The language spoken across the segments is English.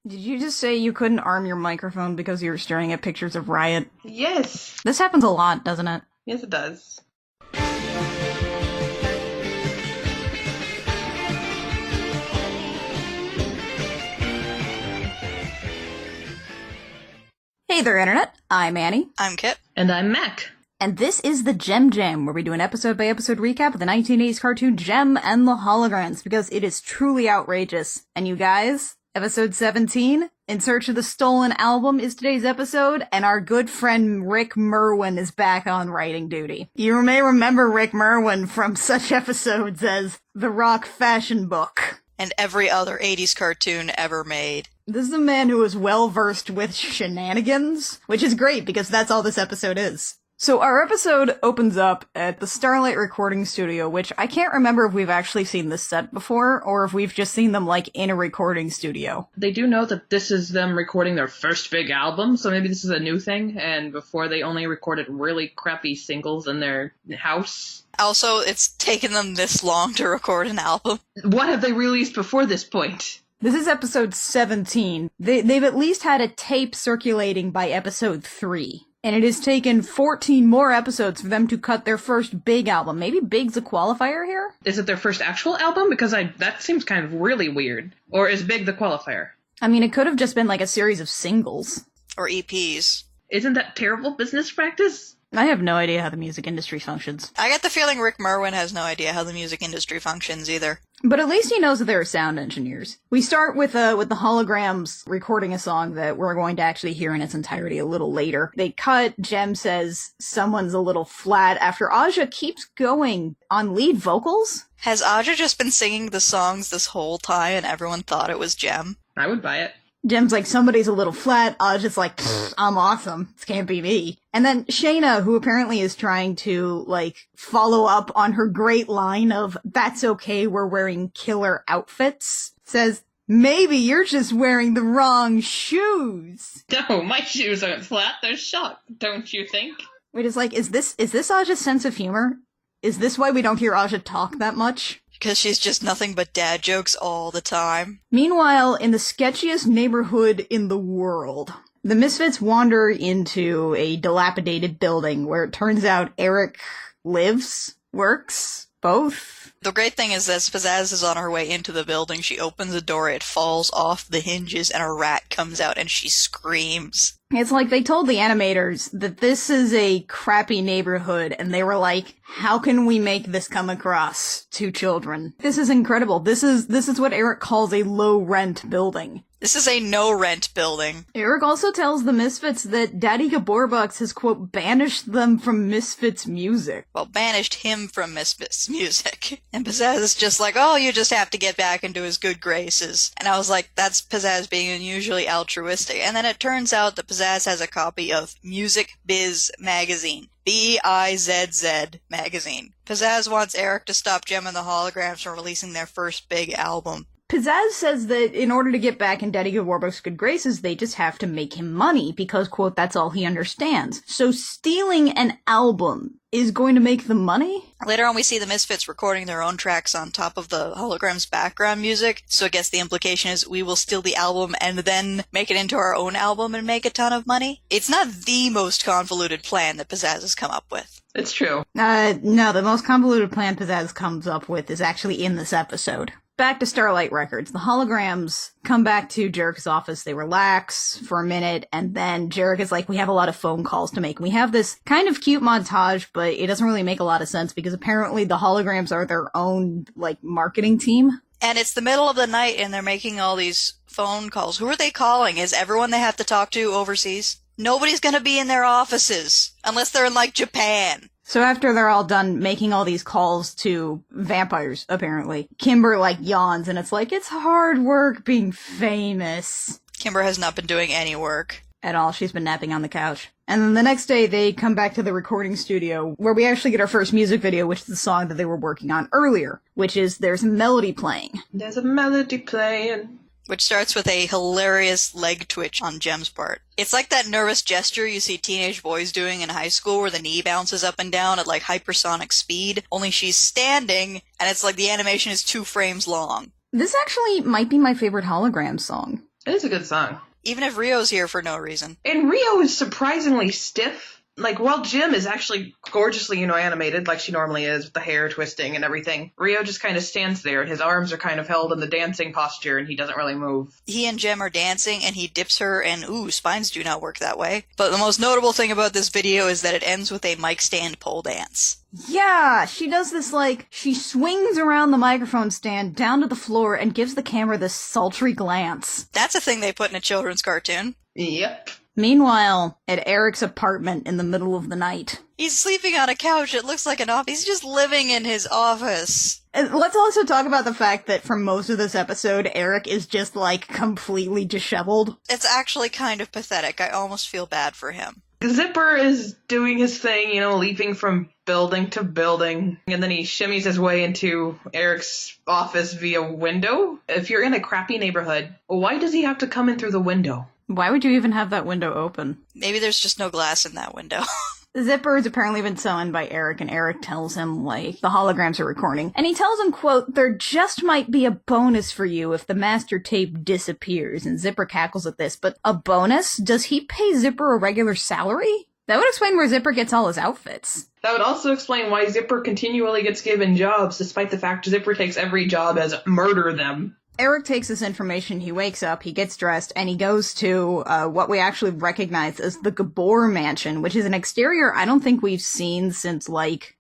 Did you just say you couldn't arm your microphone because you were staring at pictures of Riot? Yes. This happens a lot, doesn't it? Yes, it does. Hey there, Internet. I'm Annie. I'm Kit. And I'm Mac. And this is the JEM, where we do an episode-by-episode recap of the 1980s cartoon JEM and the Holograms, because it is truly outrageous. And you guys, episode 17, In Search of the Stolen Album, is today's episode, and our good friend Rick Merwin is back on writing duty. You may remember Rick Merwin from such episodes as The Rock Fashion Book. And every other 80s cartoon ever made. This is a man who is well-versed with shenanigans, which is great because that's all this episode is. So our episode opens up at the Starlight Recording Studio, which I can't remember if we've actually seen this set before, or if we've just seen them, like, in a recording studio. They do know that this is them recording their first big album, so maybe this is a new thing, and before they only recorded really crappy singles in their house. Also, it's taken them this long to record an album. What have they released before this point? This is episode 17. They've at least had a tape circulating by episode 3. And it has taken 14 more episodes for them to cut their first big album. Maybe big's a qualifier here? Is it their first actual album? Because that seems kind of really weird. Or is big the qualifier? I mean, it could have just been like a series of singles. Or EPs. Isn't that terrible business practice? I have no idea how the music industry functions. I get the feeling Rick Merwin has no idea how the music industry functions either. But at least he knows that there are sound engineers. We start with the Holograms recording a song that we're going to actually hear in its entirety a little later. They cut, Jem says someone's a little flat after Aja keeps going on lead vocals. Has Aja just been singing the songs this whole time and everyone thought it was Jem? I would buy it. Jem's like, somebody's a little flat. Aja's like, I'm awesome. This can't be me. And then Shayna, who apparently is trying to, like, follow up on her great line of, that's okay, we're wearing killer outfits, says, maybe you're just wearing the wrong shoes. No, my shoes aren't flat, they're shot, don't you think? Wait, it's like, is this Aja's sense of humor? Is this why we don't hear Aja talk that much? Because she's just nothing but dad jokes all the time. Meanwhile, in the sketchiest neighborhood in the world, the Misfits wander into a dilapidated building where it turns out Eric works, both. The great thing is that as Pizzazz is on her way into the building, she opens the door, it falls off the hinges, and a rat comes out and she screams. It's like they told the animators that this is a crappy neighborhood, and they were like, how can we make this come across to children? This is incredible. This is what Eric calls a low-rent building. This is a no-rent building. Eric also tells the Misfits that Daddy Gaborbucks has, quote, banished them from Misfits music. Well, banished him from Misfits music. And Pizzazz is just like, oh, you just have to get back into his good graces. And I was like, that's Pizzazz being unusually altruistic. And then it turns out that Pizzazz has a copy of Music Biz magazine. B-I-Z-Z magazine. Pizzazz wants Eric to stop Jem and the Holograms from releasing their first big album. Pizzazz says that in order to get back in Daddy Warbuck's good graces, they just have to make him money, because, quote, that's all he understands. So stealing an album is going to make them money? Later on we see the Misfits recording their own tracks on top of the Holograms' background music, so I guess the implication is we will steal the album and then make it into our own album and make a ton of money. It's not the most convoluted plan that Pizzazz has come up with. It's true. No, the most convoluted plan Pizzazz comes up with is actually in this episode. Back to Starlight Records. The Holograms come back to Jarek's office. They relax for a minute, and then Jarek is like, we have a lot of phone calls to make. We have this kind of cute montage, but it doesn't really make a lot of sense because apparently the Holograms are their own, like, marketing team. And it's the middle of the night and they're making all these phone calls. Who are they calling? Is everyone they have to talk to overseas? Nobody's gonna be in their offices unless they're in, like, Japan. So after they're all done making all these calls to vampires, apparently, Kimber, like, yawns, and it's like, it's hard work being famous. Kimber has not been doing any work. At all. She's been napping on the couch. And then the next day, they come back to the recording studio, where we actually get our first music video, which is the song that they were working on earlier, which is There's a Melody Playing. There's a melody playing. Which starts with a hilarious leg twitch on Jem's part. It's like that nervous gesture you see teenage boys doing in high school where the knee bounces up and down at like hypersonic speed, only she's standing, and it's like the animation is 2 frames long. This actually might be my favorite Hologram song. It is a good song. Even if Rio's here for no reason. And Rio is surprisingly stiff. Like, while Jim is actually gorgeously, animated like she normally is with the hair twisting and everything, Rio just kind of stands there and his arms are kind of held in the dancing posture and he doesn't really move. He and Jem are dancing and he dips her and spines do not work that way. But the most notable thing about this video is that it ends with a mic stand pole dance. Yeah, she does this she swings around the microphone stand down to the floor and gives the camera this sultry glance. That's a thing they put in a children's cartoon. Yep. Meanwhile, at Eric's apartment in the middle of the night. He's sleeping on a couch. It looks like an office. He's just living in his office. And let's also talk about the fact that for most of this episode, Eric is just, completely disheveled. It's actually kind of pathetic. I almost feel bad for him. Zipper is doing his thing, leaping from building to building, and then he shimmies his way into Eric's office via window. If you're in a crappy neighborhood, why does he have to come in through the window? Why would you even have that window open? Maybe there's just no glass in that window. Zipper has apparently been summoned by Eric, and Eric tells him, the holograms are recording. And he tells him, quote, "There just might be a bonus for you if the master tape disappears." And Zipper cackles at this, but a bonus? Does he pay Zipper a regular salary? That would explain where Zipper gets all his outfits. That would also explain why Zipper continually gets given jobs, despite the fact Zipper takes every job as murder them. Eric takes this information, he wakes up, he gets dressed, and he goes to what we actually recognize as the Gabor Mansion, which is an exterior I don't think we've seen since,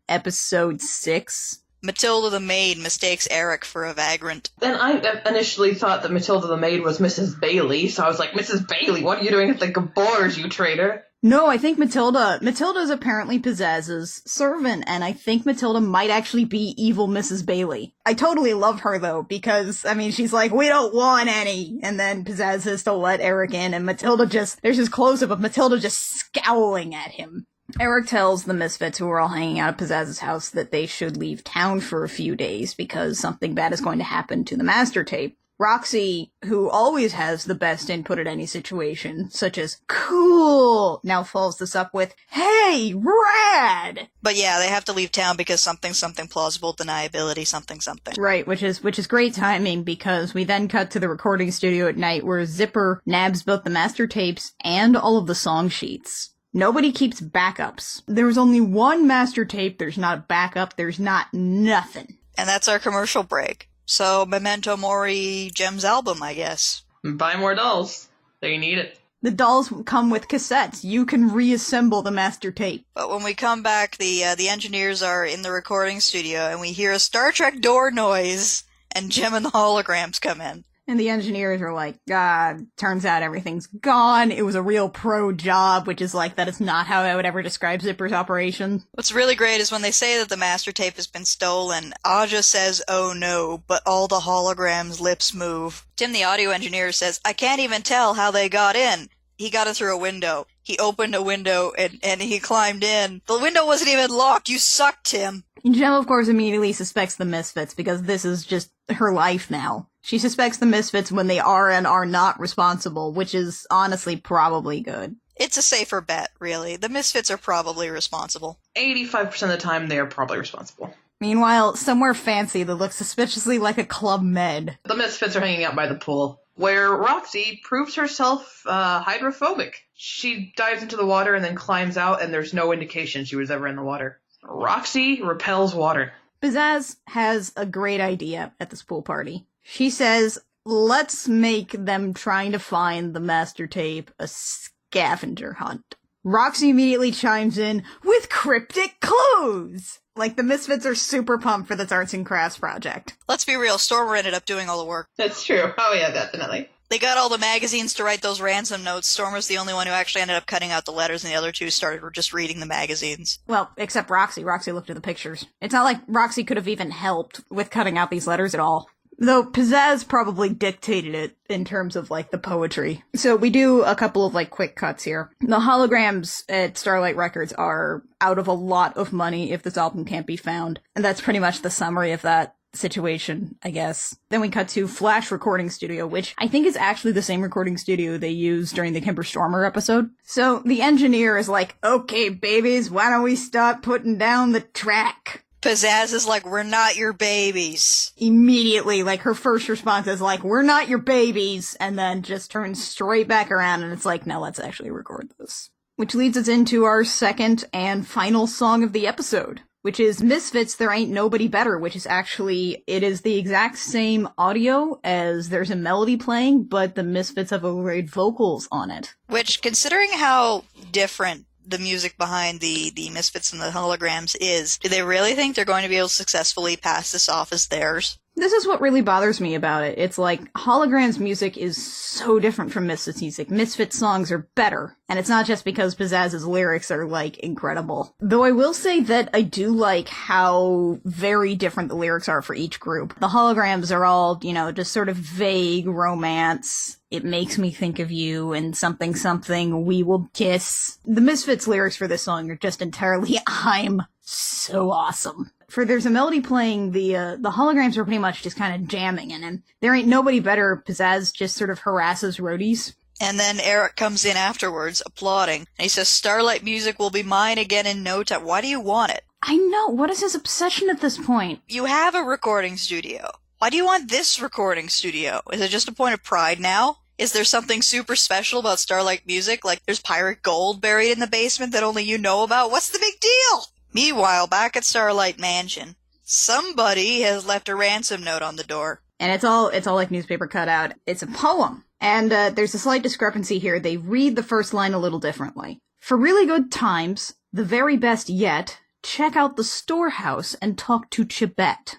episode 6. Matilda the maid mistakes Eric for a vagrant. Then I initially thought that Matilda the maid was Mrs. Bailey, so I was like, Mrs. Bailey, what are you doing at the Gabors, you traitor? No, I think Matilda's apparently Pizzaz's servant, and I think Matilda might actually be evil Mrs. Bailey. I totally love her, though, because, she's like, "We don't want any," and then Pizzazz says to let Eric in, and there's this close-up of Matilda just scowling at him. Eric tells the Misfits, who are all hanging out at Pizzazz's house, that they should leave town for a few days because something bad is going to happen to the master tape. Roxy, who always has the best input at any situation, such as "cool," now follows this up with "hey, rad." But yeah, they have to leave town because something plausible deniability something. Right, which is great timing because we then cut to the recording studio at night where Zipper nabs both the master tapes and all of the song sheets. Nobody keeps backups. There's only one master tape, there's not a backup, there's not nothing. And that's our commercial break. So, Memento Mori, Jem's album, I guess. Buy more dolls. They need it. The dolls come with cassettes. You can reassemble the master tape. But when we come back, the engineers are in the recording studio, and we hear a Star Trek door noise, and Jem and the holograms come in. And the engineers are like, turns out everything's gone. It was a real pro job, which is that is not how I would ever describe Zipper's operation. What's really great is when they say that the master tape has been stolen, Aja says, "Oh no," but all the holograms' lips move. Tim, the audio engineer, says, "I can't even tell how they got in. He got it through a window. He opened a window and he climbed in. The window wasn't even locked. You suck, Tim." Jem, of course, immediately suspects the Misfits because this is just her life now. She suspects the Misfits when they are and are not responsible, which is honestly probably good. It's a safer bet, really. The Misfits are probably responsible. 85% of the time, they are probably responsible. Meanwhile, somewhere fancy that looks suspiciously like a Club Med. The Misfits are hanging out by the pool, where Roxy proves herself hydrophobic. She dives into the water and then climbs out, and there's no indication she was ever in the water. Roxy repels water. Pizzazz has a great idea at this pool party. She says, "Let's make them trying to find the master tape a scavenger hunt." Roxy immediately chimes in with cryptic clues! The Misfits are super pumped for this arts and crafts project. Let's be real, Stormer ended up doing all the work. That's true. Oh yeah, definitely. They got all the magazines to write those ransom notes. Stormer's the only one who actually ended up cutting out the letters, and the other two started just reading the magazines. Well, except Roxy. Roxy looked at the pictures. It's not like Roxy could have even helped with cutting out these letters at all. Though Pizzazz probably dictated it in terms of, the poetry. So we do a couple of, quick cuts here. The holograms at Starlight Records are out of a lot of money if this album can't be found. And that's pretty much the summary of that situation, I guess. Then we cut to Flash Recording Studio, which I think is actually the same recording studio they used during the Kimber Stormer episode. So the engineer is like, "Okay, babies, why don't we start putting down the track?" Pizzazz is like, we're not your babies. Immediately, like, her first response is like, we're not your babies, and then just turns straight back around and it's like, no, let's actually record this. Which leads us into our second and final song of the episode, which is Misfits, There Ain't Nobody Better, which is actually, it is the exact same audio as there's a melody playing, but the Misfits have overlaid vocals on it. Which, considering how different the music behind the Misfits and the Holograms is, do they really think they're going to be able to successfully pass this off as theirs? This is what really bothers me about it. It's like, Holograms music is so different from Misfits music. Misfits songs are better. And it's not just because Pizzazz's lyrics are, like, incredible. Though I will say that I do like how very different the lyrics are for each group. The Holograms are all, you know, just sort of vague romance. It makes me think of you and something something, we will kiss. The Misfits lyrics for this song are just entirely, I'm so awesome. For there's a melody playing, the Holograms are pretty much just kind of jamming in, and There Ain't Nobody Better, Pizzazz just sort of harasses roadies. And then Eric comes in afterwards, applauding, and he says, Starlight music will be mine again in no time. Why do you want it? I know, what is his obsession at this point? You have a recording studio. Why do you want this recording studio? Is it just a point of pride now? Is there something super special about Starlight music? Like there's pirate gold buried in the basement that only you know about? What's the big deal? Meanwhile, back at Starlight Mansion, somebody has left a ransom note on the door. And it's all like newspaper cutout. It's a poem. And there's a slight discrepancy here. They read the first line a little differently. For really good times, the very best yet, check out the storehouse and talk to Chibet.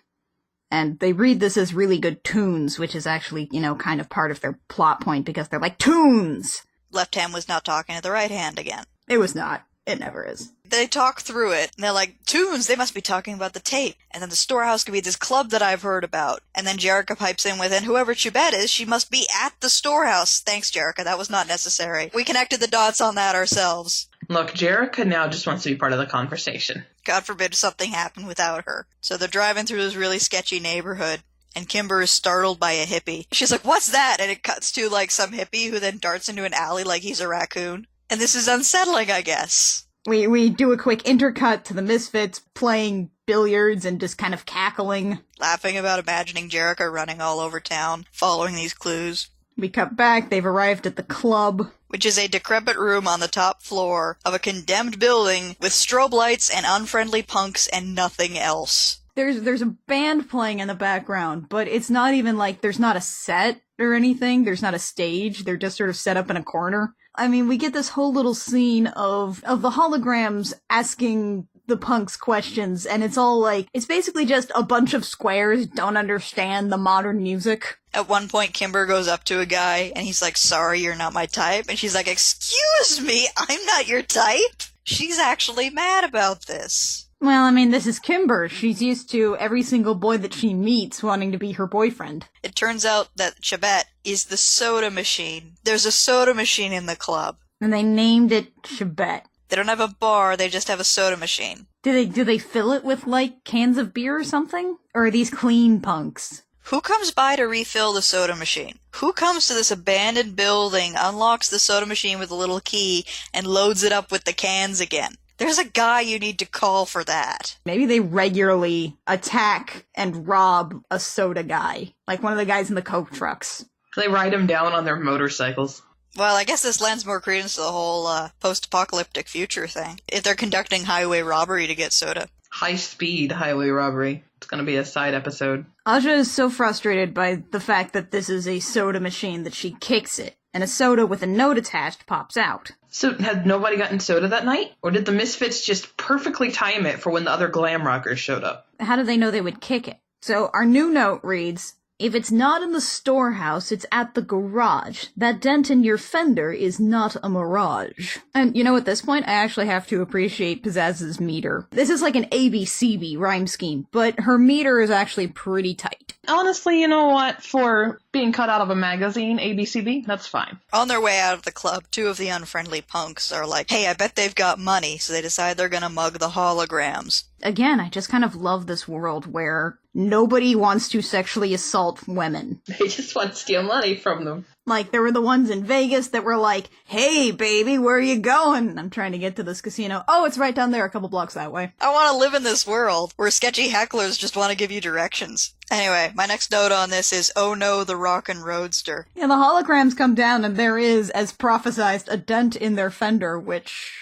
And they read this as really good tunes, which is actually, you know, kind of part of their plot point because they're like, tunes! Left hand was not talking to the right hand again. It was not. It never is. They talk through it, and they're like, tunes, they must be talking about the tape. And then the storehouse could be this club that I've heard about. And then Jerrica pipes in with, and whoever Chibet is, she must be at the storehouse. Thanks, Jerrica, that was not necessary. We connected the dots on that ourselves. Look, Jerrica now just wants to be part of the conversation. God forbid something happened without her. So they're driving through this really sketchy neighborhood, and Kimber is startled by a hippie. She's like, what's that? And it cuts to, like, some hippie who then darts into an alley like he's a raccoon. And this is unsettling, I guess. We do a quick intercut to the Misfits playing billiards and just kind of cackling. Laughing about imagining Jerrica running all over town, following these clues. We cut back, they've arrived at the club. Which is a decrepit room on the top floor of a condemned building with strobe lights and unfriendly punks and nothing else. There's a band playing in the background, but it's not even like there's not a set or anything. There's not a stage. They're just sort of set up in a corner. I mean, we get this whole little scene of the Holograms asking the punks questions, and it's all like, it's basically just a bunch of squares don't understand the modern music. At one point, Kimber goes up to a guy, and he's like, sorry, you're not my type. And she's like, excuse me, I'm not your type? She's actually mad about this. Well, I mean, this is Kimber. She's used to every single boy that she meets wanting to be her boyfriend. It turns out that Chibet is the soda machine. There's a soda machine in the club. And they named it Chibet. They don't have a bar, they just have a soda machine. Do they fill it with, like, cans of beer or something? Or are these clean punks? Who comes by to refill the soda machine? Who comes to this abandoned building, unlocks the soda machine with a little key, and loads it up with the cans again? There's a guy you need to call for that. Maybe they regularly attack and rob a soda guy. Like one of the guys in the Coke trucks. They ride him down on their motorcycles. Well, I guess this lends more credence to the whole post-apocalyptic future thing. If they're conducting highway robbery to get soda. High-speed highway robbery. It's going to be a side episode. Aja is so frustrated by the fact that this is a soda machine that she kicks it, and a soda with a note attached pops out. So had nobody gotten soda that night? Or did the Misfits just perfectly time it for when the other glam rockers showed up? How did they know they would kick it? So our new note reads, if it's not in the storehouse, it's at the garage. That dent in your fender is not a mirage. And, you know, at this point, I actually have to appreciate Pizzazz's meter. This is like an ABCB rhyme scheme, but her meter is actually pretty tight. Honestly, you know what? For being cut out of a magazine, ABCB, that's fine. On their way out of the club, two of the unfriendly punks are like, hey, I bet they've got money, so they decide they're gonna mug the holograms. Again, I just kind of love this world where nobody wants to sexually assault women. They just want to steal money from them. Like, there were the ones in Vegas that were like, hey, baby, where are you going? I'm trying to get to this casino. Oh, it's right down there, a couple blocks that way. I want to live in this world where sketchy hecklers just want to give you directions. Anyway, my next note on this is, oh no, the rockin' roadster. Yeah, the holograms come down and there is, as prophesized, a dent in their fender, which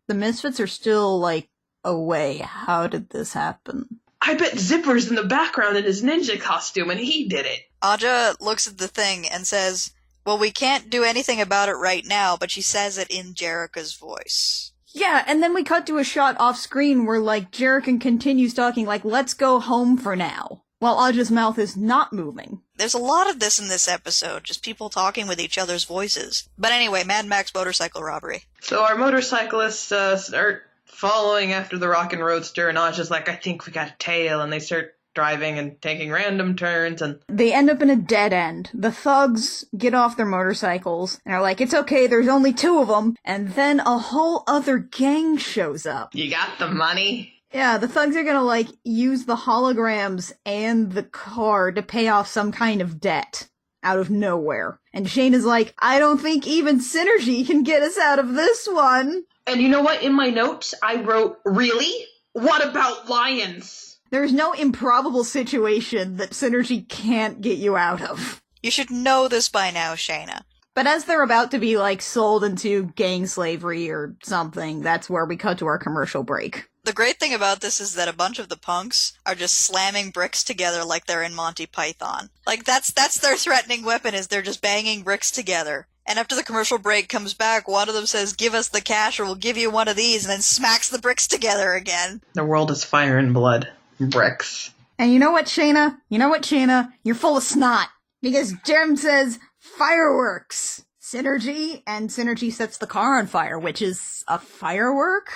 the Misfits are still, like, away. How did this happen? I bet Zipper's in the background in his ninja costume and he did it. Aja looks at the thing and says, well, we can't do anything about it right now, but she says it in Jerrica's voice. Yeah, and then we cut to a shot off screen where, like, Jerrica continues talking, like, let's go home for now, while Aja's mouth is not moving. There's a lot of this in this episode, just people talking with each other's voices. But anyway, Mad Max motorcycle robbery. So our motorcyclists start following after the rockin' roadster, and Aja's like, I think we got a tail, and they start driving and taking random turns, and they end up in a dead end. The thugs get off their motorcycles and are like, it's okay, there's only two of them, and then a whole other gang shows up. You got the money? Yeah, the thugs are gonna, like, use the holograms and the car to pay off some kind of debt out of nowhere. And Shane is like, I don't think even Synergy can get us out of this one. And you know what? In my notes, I wrote, really? What about lions? There's no improbable situation that Synergy can't get you out of. You should know this by now, Shayna. But as they're about to be, like, sold into gang slavery or something, that's where we cut to our commercial break. The great thing about this is that a bunch of the punks are just slamming bricks together like they're in Monty Python. Like, that's their threatening weapon, is they're just banging bricks together. And after the commercial break comes back, one of them says, give us the cash or we'll give you one of these, and then smacks the bricks together again. The world is fire and blood. Bricks. And you know what, Shayna? You're full of snot. Because JEM says, fireworks. Synergy, and Synergy sets the car on fire, which is a firework?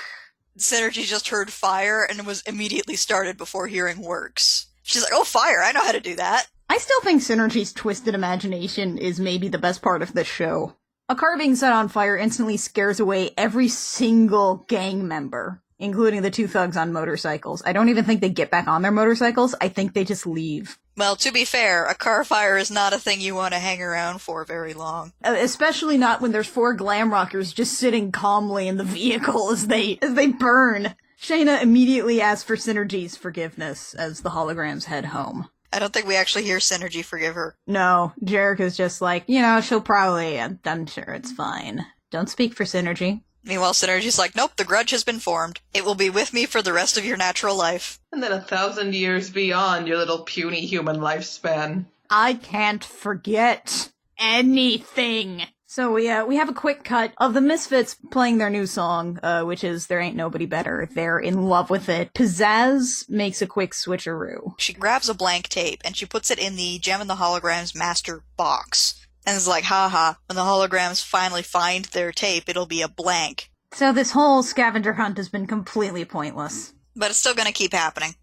Synergy just heard fire and was immediately started before hearing works. She's like, oh, fire, I know how to do that. I still think Synergy's twisted imagination is maybe the best part of this show. A car being set on fire instantly scares away every single gang member, including the two thugs on motorcycles. I don't even think they get back on their motorcycles. I think they just leave. Well, to be fair, a car fire is not a thing you want to hang around for very long. Especially not when there's four glam rockers just sitting calmly in the vehicle as they burn. Shayna immediately asks for Synergy's forgiveness as the holograms head home. I don't think we actually hear Synergy forgive her. No, Jerrica's just like, she'll probably, I'm sure it's fine. Don't speak for Synergy. Meanwhile, Synergy's like, nope, the grudge has been formed. It will be with me for the rest of your natural life. And then 1,000 years beyond your little puny human lifespan. I can't forget anything. So we have a quick cut of the Misfits playing their new song, which is There Ain't Nobody Better. They're in love with it. Pizzazz makes a quick switcheroo. She grabs a blank tape and she puts it in the Gem and the Holograms master box. And it's like, haha, when the holograms finally find their tape, it'll be a blank. So this whole scavenger hunt has been completely pointless. But it's still gonna keep happening.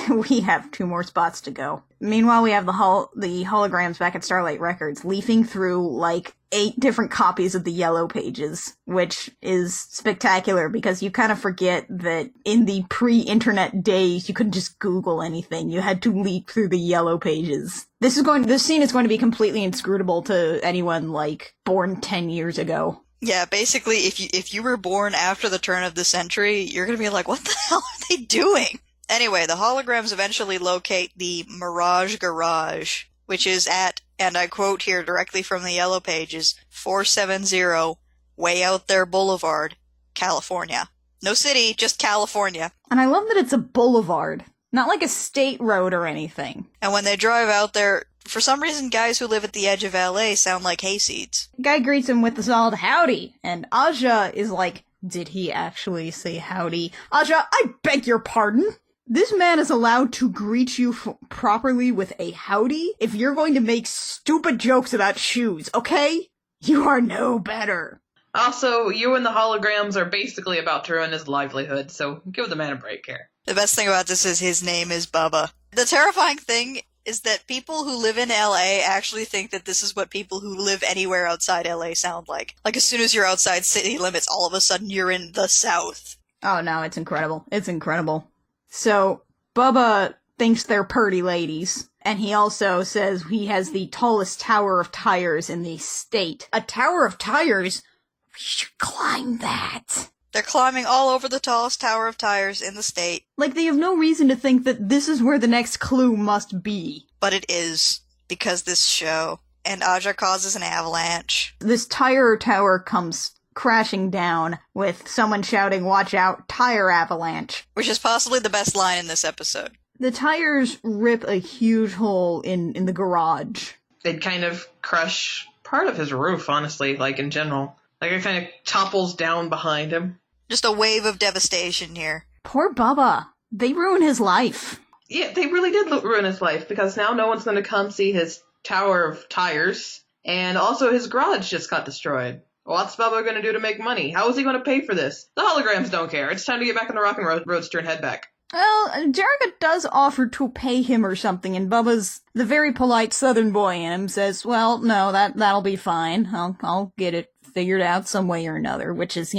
We have 2 more spots to go. Meanwhile, we have the holograms back at Starlight Records leafing through, like, 8 different copies of the Yellow Pages, which is spectacular because you kind of forget that in the pre-internet days, you couldn't just Google anything. You had to leaf through the Yellow Pages. This scene is going to be completely inscrutable to anyone, like, born 10 years ago. Yeah, basically, if you were born after the turn of the century, you're gonna be like, what the hell are they doing? Anyway, the holograms eventually locate the Mirage Garage, which is at, and I quote here directly from the Yellow Pages, 470 Way Out There Boulevard, California. No city, just California. And I love that it's a boulevard, not like a state road or anything. And when they drive out there, for some reason guys who live at the edge of LA sound like hayseeds. The guy greets him with the solid howdy, and Aja is like, did he actually say howdy? Aja, I beg your pardon? This man is allowed to greet you properly with a howdy if you're going to make stupid jokes about shoes, okay? You are no better. Also, you and the holograms are basically about to ruin his livelihood, so give the man a break here. The best thing about this is his name is Bubba. The terrifying thing is that people who live in LA actually think that this is what people who live anywhere outside LA sound like. Like, as soon as you're outside city limits, all of a sudden you're in the South. Oh no, it's incredible. It's incredible. So, Bubba thinks they're purty ladies, and he also says he has the tallest tower of tires in the state. A tower of tires? We should climb that. They're climbing all over the tallest tower of tires in the state. Like, they have no reason to think that this is where the next clue must be. But it is, because this show. And Aja causes an avalanche. This tire tower comes crashing down with someone shouting, "Watch out, tire avalanche." Which is possibly the best line in this episode. The tires rip a huge hole in the garage. They'd kind of crush part of his roof, honestly, like in general. Like it kind of topples down behind him. Just a wave of devastation here. Poor Bubba. They ruin his life. Yeah, they really did ruin his life, because now no one's going to come see his tower of tires, and also his garage just got destroyed. What's Bubba going to do to make money? How is he going to pay for this? The holograms don't care. It's time to get back on the Rock and Roadster and head back. Well, Jerica does offer to pay him or something, and Bubba's the very polite southern boy in him says, well, no, that'll be fine. I'll get it figured out some way or another, which is,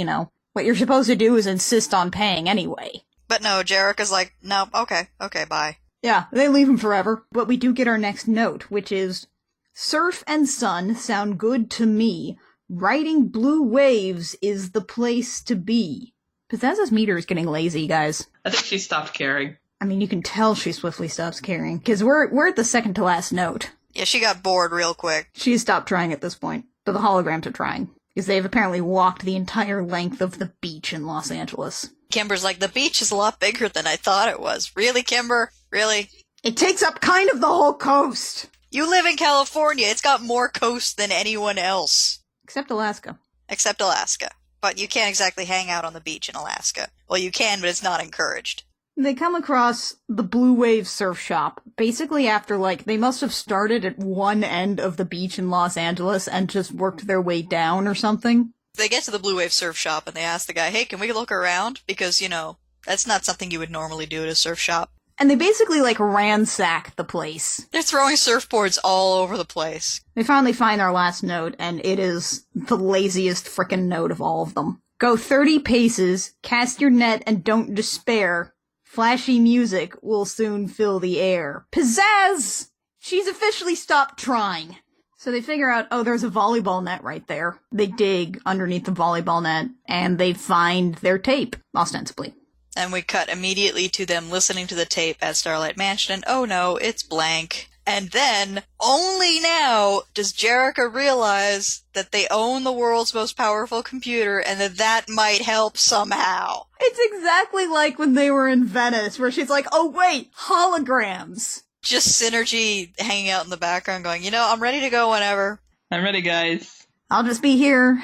what you're supposed to do is insist on paying anyway. But no, Jerica's like, no, okay, bye. Yeah, they leave him forever. But we do get our next note, which is, surf and sun sound good to me. Riding blue waves is the place to be. Pizzazza's meter is getting lazy, guys. I think she stopped caring. I mean, you can tell she swiftly stops caring, because we're at the second to last note. Yeah, she got bored real quick. She stopped trying at this point, but the holograms are trying, because they've apparently walked the entire length of the beach in Los Angeles. Kimber's like, the beach is a lot bigger than I thought it was. Really, Kimber? Really? It takes up kind of the whole coast! You live in California. It's got more coast than anyone else. Except Alaska. Except Alaska. But you can't exactly hang out on the beach in Alaska. Well, you can, but it's not encouraged. They come across the Blue Wave Surf Shop, basically after, they must have started at one end of the beach in Los Angeles and just worked their way down or something. They get to the Blue Wave Surf Shop and they ask the guy, hey, can we look around? Because, that's not something you would normally do at a surf shop. And they basically, ransack the place. They're throwing surfboards all over the place. They finally find our last note, and it is the laziest frickin' note of all of them. Go 30 paces, cast your net, and don't despair. Flashy music will soon fill the air. Pizzazz! She's officially stopped trying. So they figure out, there's a volleyball net right there. They dig underneath the volleyball net, and they find their tape, ostensibly. And we cut immediately to them listening to the tape at Starlight Mansion, and oh no, it's blank. And then, only now, does Jerica realize that they own the world's most powerful computer, and that might help somehow. It's exactly like when they were in Venice, where she's like, oh wait, holograms! Just Synergy hanging out in the background going, I'm ready to go whenever. I'm ready, guys. I'll just be here,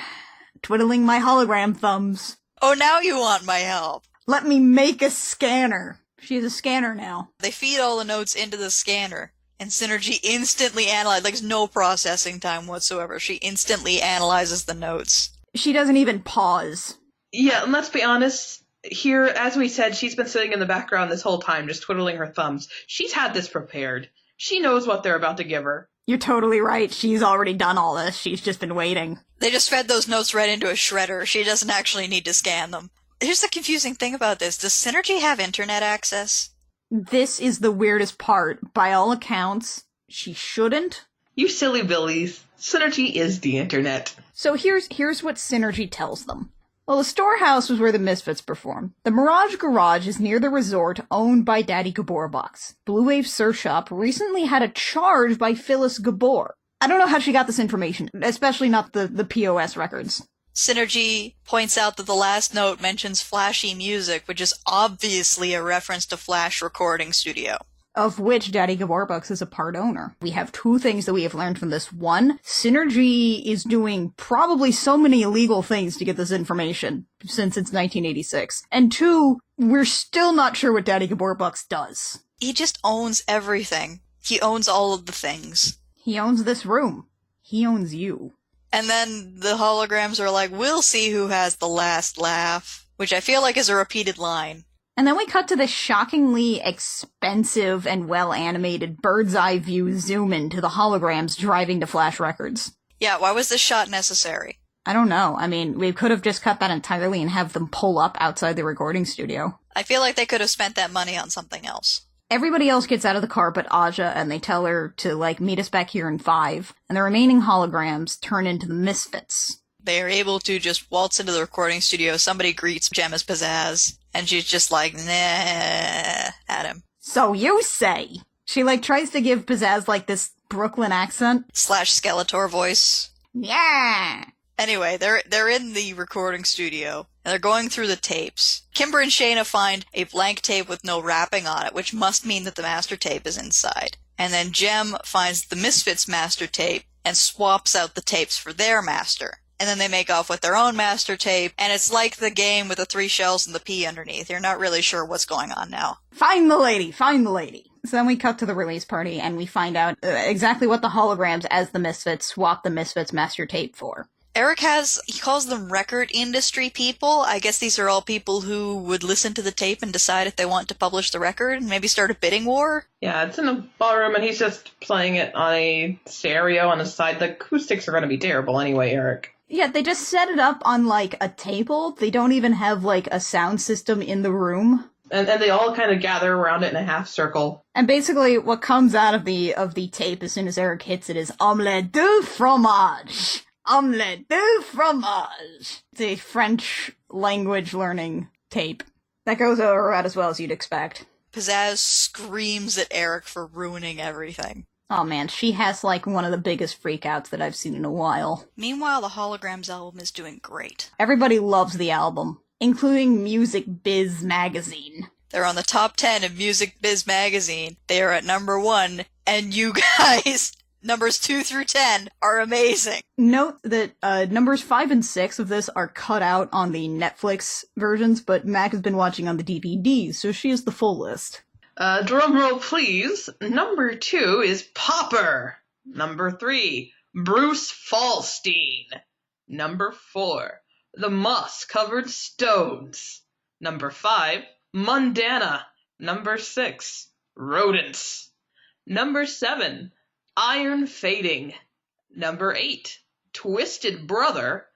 twiddling my hologram thumbs. Oh, now you want my help. Let me make a scanner. She has a scanner now. They feed all the notes into the scanner, and Synergy instantly analyzes, there's no processing time whatsoever. She instantly analyzes the notes. She doesn't even pause. Yeah, and let's be honest, here, as we said, she's been sitting in the background this whole time, just twiddling her thumbs. She's had this prepared. She knows what they're about to give her. You're totally right. She's already done all this. She's just been waiting. They just fed those notes right into a shredder. She doesn't actually need to scan them. Here's the confusing thing about this. Does Synergy have internet access? This is the weirdest part. By all accounts, she shouldn't. You silly billies. Synergy is the internet. So here's what Synergy tells them. Well, the storehouse was where the Misfits perform. The Mirage Garage is near the resort owned by Daddy Gaborbox. Blue Wave Surf Shop recently had a charge by Phyllis Gabor. I don't know how she got this information, especially not the POS records. Synergy points out that the last note mentions flashy music, which is obviously a reference to Flash Recording Studio. Of which Daddy Gaborbox is a part owner. We have two things that we have learned from this. One, Synergy is doing probably so many illegal things to get this information, since it's 1986. And two, we're still not sure what Daddy Gaborbox does. He just owns everything. He owns all of the things. He owns this room. He owns you. And then the holograms are like, we'll see who has the last laugh. Which I feel like is a repeated line. And then we cut to this shockingly expensive and well-animated bird's-eye view zoom-in to the holograms driving to Flash Records. Yeah, why was this shot necessary? I don't know. I mean, we could have just cut that entirely and have them pull up outside the recording studio. I feel like they could have spent that money on something else. Everybody else gets out of the car but Aja, and they tell her to, meet us back here in 5. And the remaining holograms turn into the Misfits. They are able to just waltz into the recording studio, somebody greets Jem as Pizzazz, and she's just like, nah, at him. So you say! She, tries to give Pizzazz, this Brooklyn accent. / Skeletor voice. Yeah! Anyway, they're in the recording studio, and they're going through the tapes. Kimber and Shayna find a blank tape with no wrapping on it, which must mean that the master tape is inside. And then Jem finds the Misfits master tape and swaps out the tapes for their master. And then they make off with their own master tape, and it's like the game with the 3 shells and the P underneath. You're not really sure what's going on now. Find the lady! Find the lady! So then we cut to the release party, and we find out exactly what the holograms as the Misfits swap the Misfits master tape for. Eric he calls them record industry people. I guess these are all people who would listen to the tape and decide if they want to publish the record and maybe start a bidding war. Yeah, it's in a ballroom and he's just playing it on a stereo on the side. The acoustics are going to be terrible anyway, Eric. Yeah, they just set it up on, a table. They don't even have, a sound system in the room. And they all kind of gather around it in a half circle. And basically what comes out of the tape as soon as Eric hits it is omelette du fromage. Omelette du fromage. It's a French language learning tape. That goes over about as well as you'd expect. Pizzazz screams at Eric for ruining everything. Oh man, she has one of the biggest freakouts that I've seen in a while. Meanwhile, the Holograms album is doing great. Everybody loves the album, including Music Biz Magazine. They're on the top 10 of Music Biz Magazine. They are at number 1, and you guys, numbers 2 through 10 are amazing. Note that numbers 5 and 6 of this are cut out on the Netflix versions, but Mac has been watching on the DVDs, so she has the full list. Drum roll, please. Number 2 is Popper. Number 3, Bruce Fallstein. Number 4, The Moss-Covered Stones. Number 5, Mundana. Number 6, Rodents. Number 7, Iron Fading. Number 8, Twisted Brother.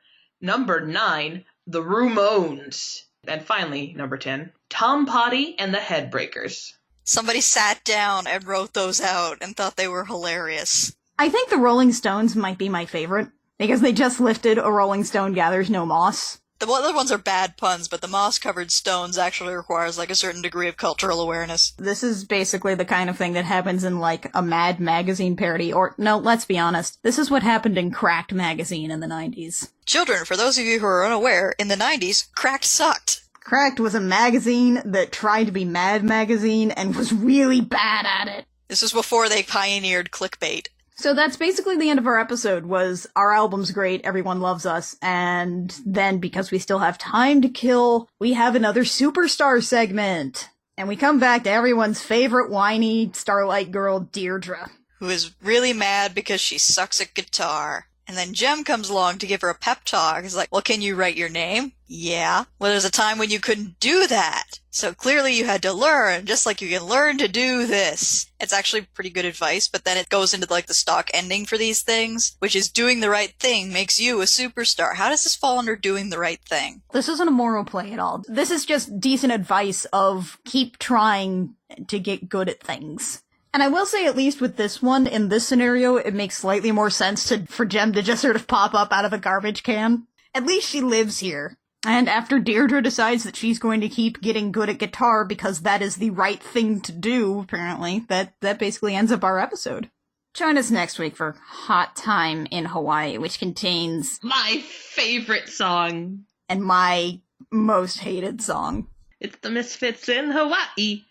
Number 9, The Ramones. And finally, number 10, Tom Potty and the Headbreakers. Somebody sat down and wrote those out and thought they were hilarious. I think the Rolling Stones might be my favorite, because they just lifted A Rolling Stone Gathers No Moss. The other ones are bad puns, but the moss-covered stones actually requires a certain degree of cultural awareness. This is basically the kind of thing that happens in a Mad magazine parody, or no, let's be honest, this is what happened in Cracked magazine in the 90s. Children, for those of you who are unaware, in the 90s, Cracked sucked. Cracked was a magazine that tried to be Mad magazine and was really bad at it. This was before they pioneered clickbait. So that's basically the end of our episode, was our album's great, everyone loves us, and then because we still have time to kill, we have another Superstar segment. And we come back to everyone's favorite whiny Starlight girl, Deirdre. Who is really mad because she sucks at guitar. And then Jem comes along to give her a pep talk. He's like, well, can you write your name? Yeah. Well, there's a time when you couldn't do that. So clearly you had to learn, just like you can learn to do this. It's actually pretty good advice, but then it goes into the stock ending for these things, which is doing the right thing makes you a superstar. How does this fall under doing the right thing? This isn't a moral play at all. This is just decent advice of keep trying to get good at things. And I will say, at least with this one, in this scenario, it makes slightly more sense for Jem to just sort of pop up out of a garbage can. At least she lives here. And after Deirdre decides that she's going to keep getting good at guitar because that is the right thing to do, apparently, that basically ends up our episode. Join us next week for Hot Time in Hawaii, which contains My favorite song. And my most hated song. It's the Misfits in Hawaii.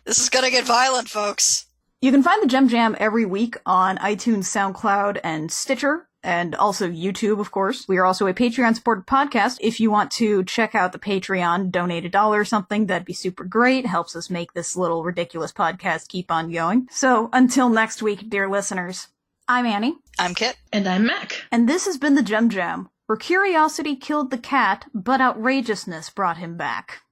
This is gonna get violent, folks. You can find the Gem Jam every week on iTunes, SoundCloud, and Stitcher, and also YouTube, of course. We are also a Patreon-supported podcast. If you want to check out the Patreon, donate $1 or something, that'd be super great. Helps us make this little ridiculous podcast keep on going. So, until next week, dear listeners, I'm Annie. I'm Kit. And I'm Mac. And this has been the Gem Jam. where curiosity killed the cat, but outrageousness brought him back.